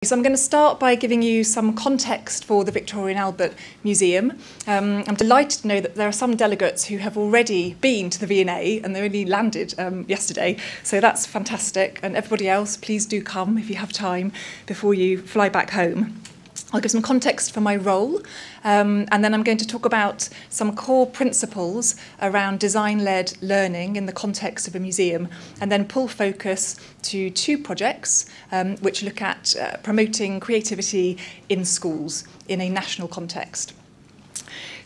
So I'm going to start by giving you some context for the Victoria and Albert Museum. I'm delighted to know that there are some delegates who have already been to the V&A and they only landed yesterday, so that's fantastic. And everybody else, please do come if you have time before you fly back home. I'll give some context for my role, and then I'm going to talk about some core principles around design-led learning in the context of a museum, and then pull focus to two projects which look at promoting creativity in schools in a national context.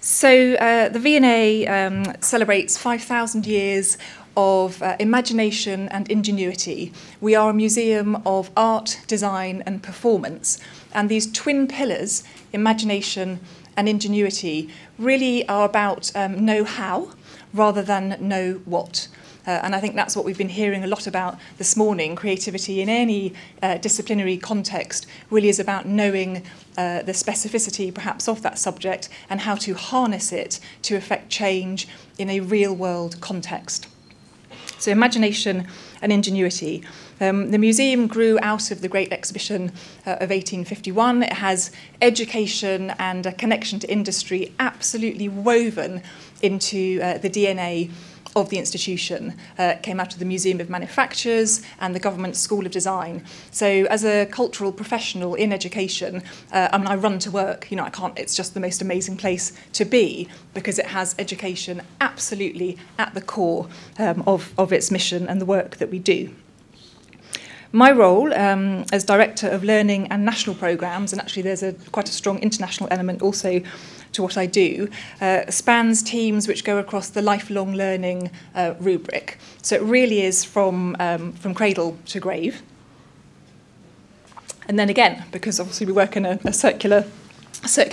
So the V&A celebrates 5,000 years of imagination and ingenuity. We are a museum of art, design and performance. And these twin pillars, imagination and ingenuity, really are about know-how rather than know what. And I think that's what we've been hearing a lot about this morning. Creativity in any disciplinary context really is about knowing the specificity perhaps of that subject and how to harness it to effect change in a real-world context. So imagination and ingenuity. The museum grew out of the Great Exhibition of 1851. It has education and a connection to industry absolutely woven into the DNA of the institution. It came out of the Museum of Manufactures and the Government School of Design. So as a cultural professional in education, I run to work, I can't, it's just the most amazing place to be because it has education absolutely at the core of its mission and the work that we do. My role as Director of Learning and National Programmes, and actually there's quite a strong international element also to what I do, spans teams which go across the lifelong learning rubric. So it really is from cradle to grave. And then again, because obviously we work in a circular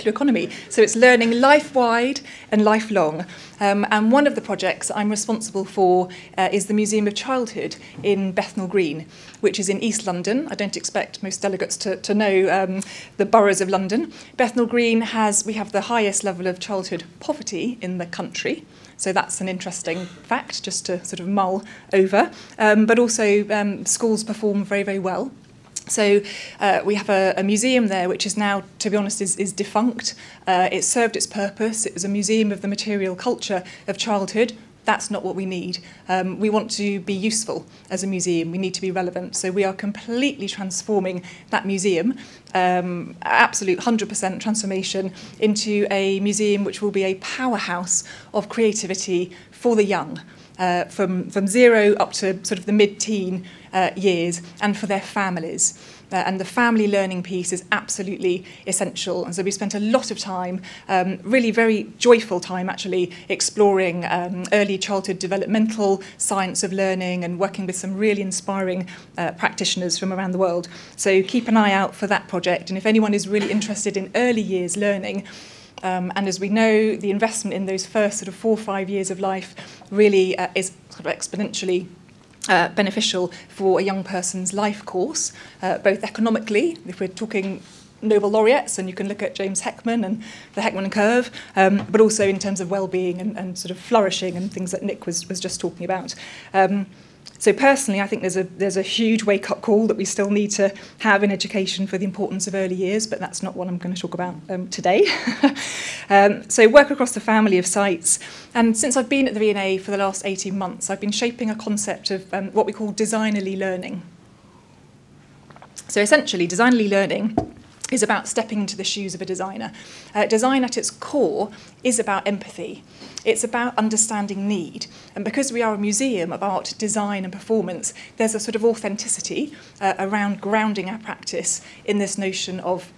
economy. So it's learning life-wide and lifelong. And one of the projects I'm responsible for is the Museum of Childhood in Bethnal Green, which is in East London. I don't expect most delegates to know the boroughs of London. Bethnal Green we have the highest level of childhood poverty in the country. So that's an interesting fact just to sort of mull over. But also schools perform very, very well. So we have a museum there which is now, to be honest, is defunct. It served its purpose. It was a museum of the material culture of childhood. That's not what we need. We want to be useful as a museum. We need to be relevant. So we are completely transforming that museum, absolute 100% transformation, into a museum which will be a powerhouse of creativity for the young. From zero up to sort of the mid-teen years, and for their families. And the family learning piece is absolutely essential. And so we spent a lot of time, really very joyful time actually, exploring early childhood developmental science of learning and working with some really inspiring practitioners from around the world. So keep an eye out for that project. And if anyone is really interested in early years learning, and as we know, the investment in those first sort of 4 or 5 years of life really is sort of exponentially beneficial for a young person's life course, both economically, if we're talking Nobel laureates, and you can look at James Heckman and the Heckman curve, but also in terms of well-being and sort of flourishing and things that Nick was just talking about. So personally, I think there's a huge wake-up call that we still need to have in education for the importance of early years, but that's not what I'm going to talk about today. So work across the family of sites. And since I've been at the V&A for the last 18 months, I've been shaping a concept of what we call designerly learning. So essentially, designerly learning is about stepping into the shoes of a designer. Design at its core is about empathy. It's about understanding need. And because we are a museum of art, design and performance, there's a sort of authenticity around grounding our practice in this notion of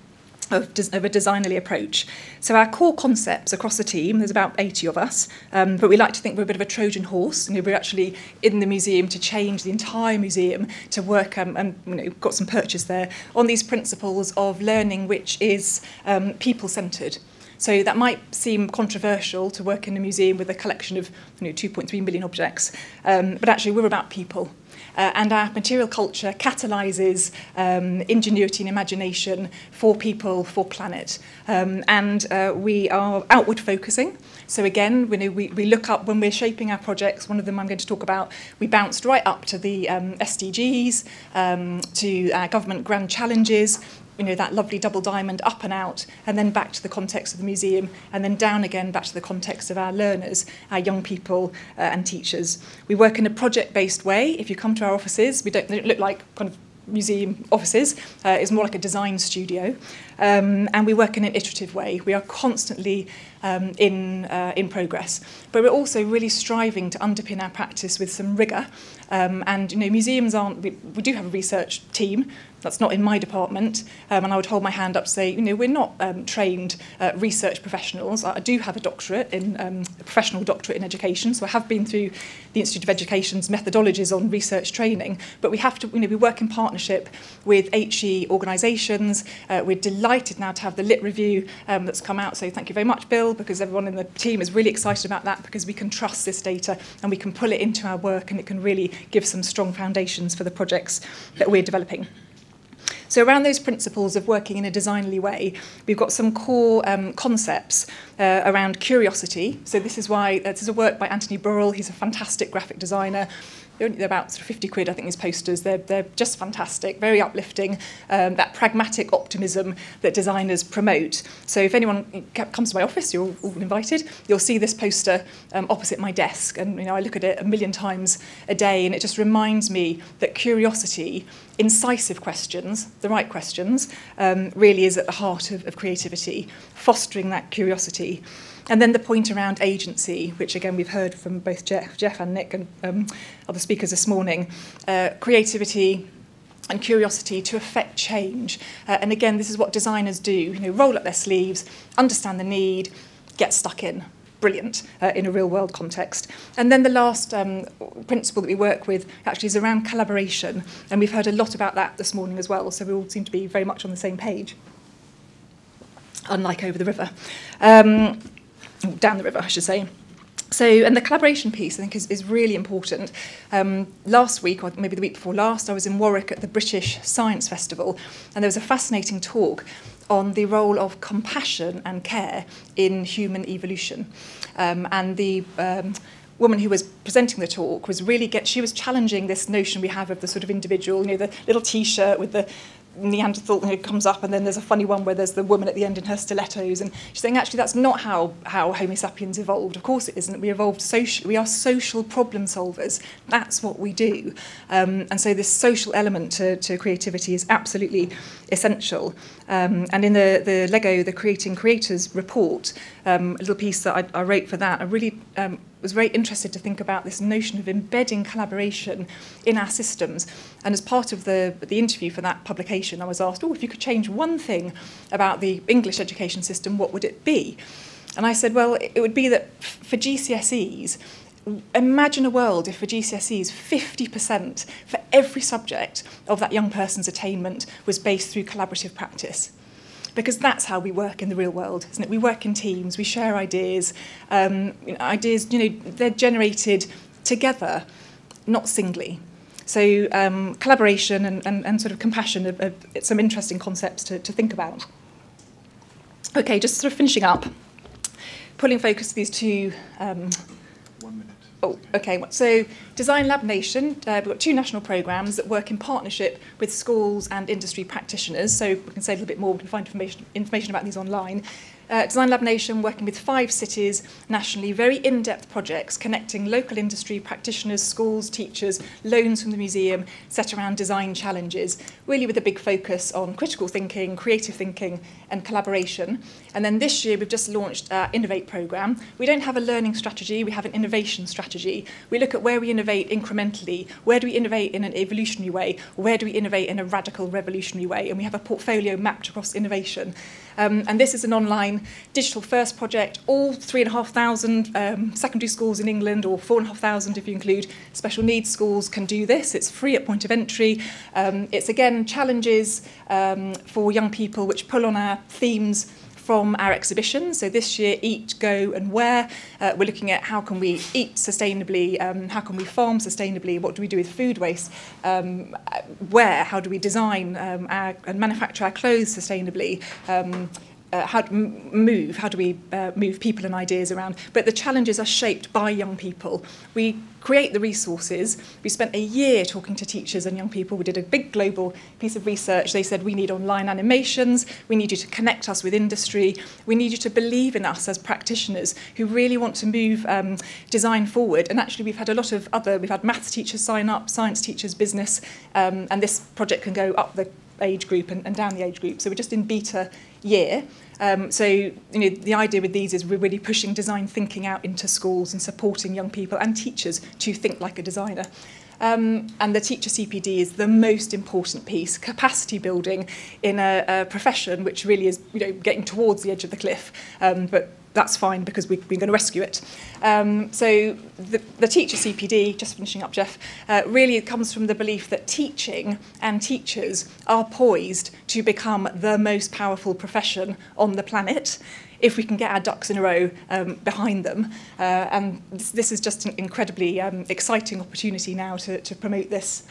a designerly approach. So our core concepts across the team, there's about 80 of us, but we like to think we're a bit of a Trojan horse. We're actually in the museum to change the entire museum to work, and got some purchase there, on these principles of learning which is people-centred. So that might seem controversial to work in a museum with a collection of 2.3 million objects, but actually we're about people. And our material culture catalyses ingenuity and imagination for people, for planet. And we are outward focusing. So again, we look up when we're shaping our projects. One of them I'm going to talk about. We bounced right up to the SDGs, to our government grand challenges. that lovely double diamond up and out, and then back to the context of the museum, and then down again back to the context of our learners, our young people and teachers. We work in a project-based way. If you come to our offices, they don't look like kind of museum offices. It's more like a design studio. And we work in an iterative way. We are constantly in progress. But we're also really striving to underpin our practice with some rigour. And museums aren't, we do have a research team. That's not in my department, and I would hold my hand up to say, we're not trained research professionals. I do have a doctorate a professional doctorate in education, so I have been through the Institute of Education's methodologies on research training, but we have to, we work in partnership with HE organisations. We're delighted now to have the Lit Review that's come out, so thank you very much, Bill, because everyone in the team is really excited about that, because we can trust this data and we can pull it into our work, and it can really give some strong foundations for the projects that we're developing. So around those principles of working in a designly way, we've got some core concepts around curiosity. So this is a work by Anthony Burrell. He's a fantastic graphic designer. They're about sort of 50 quid, I think, these posters. They're just fantastic, very uplifting, that pragmatic optimism that designers promote. So if anyone comes to my office, you're all invited, you'll see this poster opposite my desk. And I look at it a million times a day, and it just reminds me that curiosity, incisive questions, the right questions, really is at the heart of creativity, fostering that curiosity. And then the point around agency, which again we've heard from both Jeff and Nick and other speakers this morning, creativity and curiosity to affect change. And again, this is what designers do, roll up their sleeves, understand the need, get stuck in. Brilliant in a real world context. And then the last principle that we work with actually is around collaboration. And we've heard a lot about that this morning as well, so we all seem to be very much on the same page, unlike over the river. Down the river, I should say. So, and the collaboration piece, I think, is really important. Last week, or maybe the week before last, I was in Warwick at the British Science Festival, and there was a fascinating talk on the role of compassion and care in human evolution. And the woman who was presenting the talk was really she was challenging this notion we have of the sort of individual, the little T-shirt with the Neanderthal comes up, and then there's a funny one where there's the woman at the end in her stilettos, and she's saying actually that's not how Homo sapiens evolved. Of course it isn't. We evolved socially. We are social problem solvers. That's what we do. And so this social element to creativity is absolutely essential. And in the Lego, the Creating Creators report, a little piece that I wrote for that, I really was very interested to think about this notion of embedding collaboration in our systems. And as part of the interview for that publication, I was asked, if you could change one thing about the English education system, what would it be? And I said, well, it would be that for GCSEs, imagine a world if for GCSEs 50% for every subject of that young person's attainment was based through collaborative practice. Because that's how we work in the real world, isn't it? We work in teams, we share ideas. Ideas, they're generated together, not singly. So collaboration and sort of compassion are some interesting concepts to think about. Okay, just sort of finishing up, pulling focus to these two. 1 minute. Oh, okay. So Design Lab Nation, we've got 2 national programmes that work in partnership with schools and industry practitioners. So we can say a little bit more, we can find information about these online. Design Lab Nation working with 5 cities nationally, very in-depth projects connecting local industry practitioners, schools, teachers, loans from the museum, set around design challenges, really with a big focus on critical thinking, creative thinking and collaboration. And then this year we've just launched our Innovate programme. We don't have a learning strategy, we have an innovation strategy. We look at where we innovate incrementally, where do we innovate in an evolutionary way, where do we innovate in a radical revolutionary way, and we have a portfolio mapped across innovation. And this is an online digital-first project. All 3,500 secondary schools in England, or 4,500 if you include special needs schools, can do this. It's free at point of entry. It's, again, challenges for young people which pull on our themes from our exhibition. So this year, Eat, Go and Where. We're looking at how can we eat sustainably, how can we farm sustainably, what do we do with food waste, where, how do we design and manufacture our clothes sustainably, how do we move people and ideas around? But the challenges are shaped by young people. We create the resources. We spent a year talking to teachers and young people. We did a big global piece of research. They said, we need online animations. We need you to connect us with industry. We need you to believe in us as practitioners who really want to move design forward. And actually, we've had we've had maths teachers sign up, science teachers, business, and this project can go up the age group and down the age group. So we're just in beta year. So the idea with these is we're really pushing design thinking out into schools and supporting young people and teachers to think like a designer. And the teacher CPD is the most important piece, capacity building in a profession which really is getting towards the edge of the cliff. But that's fine because we're going to rescue it. So the teacher CPD, just finishing up, Jeff, really comes from the belief that teaching and teachers are poised to become the most powerful profession on the planet if we can get our ducks in a row behind them. And this is just an incredibly exciting opportunity now to promote this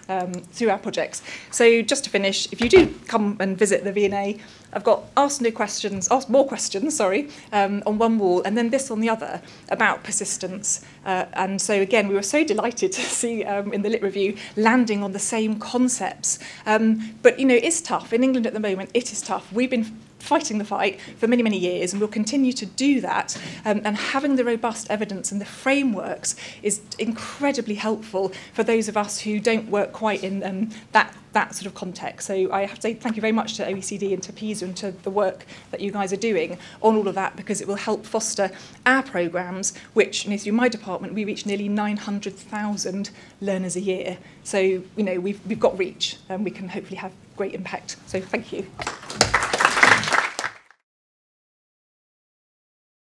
through our projects. So just to finish, if you do come and visit the V&A, I've got ask more questions, on one wall, and then this on the other about persistence. And so again, we were so delighted to see in the Lit Review landing on the same concepts. But it's tough. In England at the moment, it is tough. We've been fighting the fight for many, many years, and we'll continue to do that. And having the robust evidence and the frameworks is incredibly helpful for those of us who don't work quite in that sort of context. So I have to say thank you very much to OECD and to PISA and to the work that you guys are doing on all of that, because it will help foster our programmes, which through my department, we reach nearly 900,000 learners a year. So we've got reach, and we can hopefully have great impact. So thank you.